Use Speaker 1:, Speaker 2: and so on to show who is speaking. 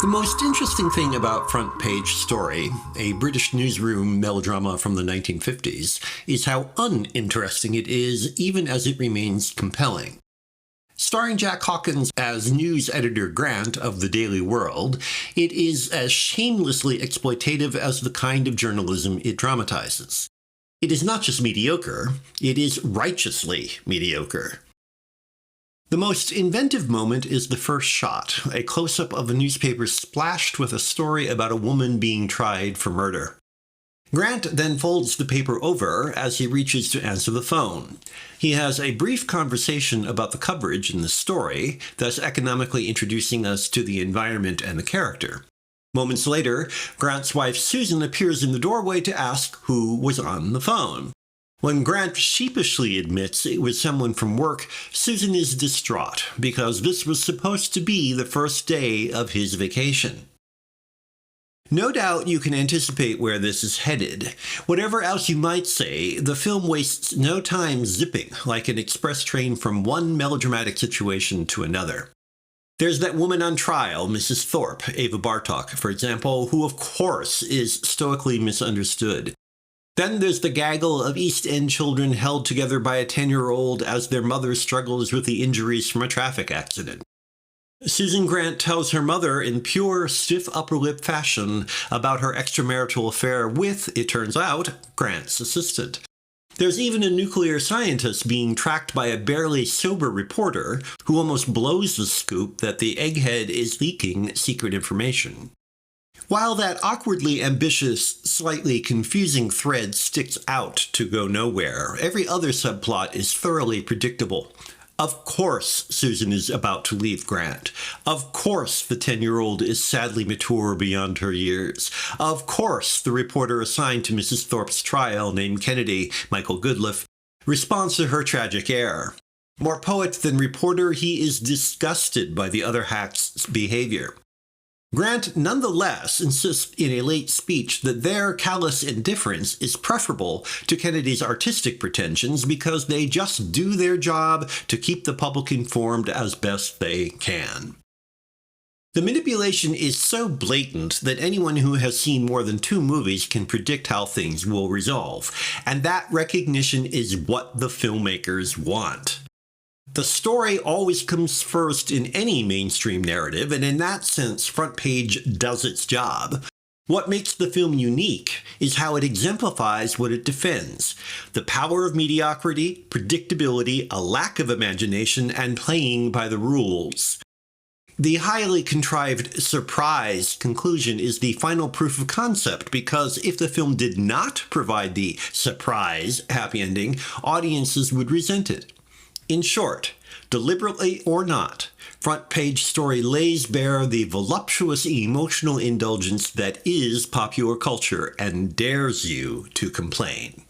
Speaker 1: The most interesting thing about Front Page Story, a British newsroom melodrama from the 1950s, is how uninteresting it is, even as it remains compelling. Starring Jack Hawkins as news editor Grant of the Daily World, it is as shamelessly exploitative as the kind of journalism it dramatizes. It is not just mediocre, it is righteously mediocre. The most inventive moment is the first shot, a close-up of a newspaper splashed with a story about a woman being tried for murder. Grant then folds the paper over as he reaches to answer the phone. He has a brief conversation about the coverage in the story, thus economically introducing us to the environment and the character. Moments later, Grant's wife Susan appears in the doorway to ask who was on the phone. When Grant sheepishly admits it was someone from work, Susan is distraught because this was supposed to be the first day of his vacation. No doubt you can anticipate where this is headed. Whatever else you might say, the film wastes no time zipping like an express train from one melodramatic situation to another. There's that woman on trial, Mrs. Thorpe, Ava Bartok, for example, who of course is stoically misunderstood. Then there's the gaggle of East End children held together by a 10-year-old as their mother struggles with the injuries from a traffic accident. Susan Grant tells her mother in pure, stiff upper-lip fashion about her extramarital affair with, it turns out, Grant's assistant. There's even a nuclear scientist being tracked by a barely sober reporter who almost blows the scoop that the egghead is leaking secret information. While that awkwardly ambitious, slightly confusing thread sticks out to go nowhere, every other subplot is thoroughly predictable. Of course Susan is about to leave Grant. Of course the 10-year-old is sadly mature beyond her years. Of course the reporter assigned to Mrs. Thorpe's trial, named Kennedy, Michael Goodliffe, responds to her tragic heir. More poet than reporter, he is disgusted by the other hack's behavior. Grant nonetheless insists in a late speech that their callous indifference is preferable to Kennedy's artistic pretensions because they just do their job to keep the public informed as best they can. The manipulation is so blatant that anyone who has seen more than 2 movies can predict how things will resolve, and that recognition is what the filmmakers want. The story always comes first in any mainstream narrative, and in that sense, Front Page does its job. What makes the film unique is how it exemplifies what it defends: the power of mediocrity, predictability, a lack of imagination, and playing by the rules. The highly contrived surprise conclusion is the final proof of concept, because if the film did not provide the surprise happy ending, audiences would resent it. In short, deliberately or not, Front Page Story lays bare the voluptuous emotional indulgence that is popular culture and dares you to complain.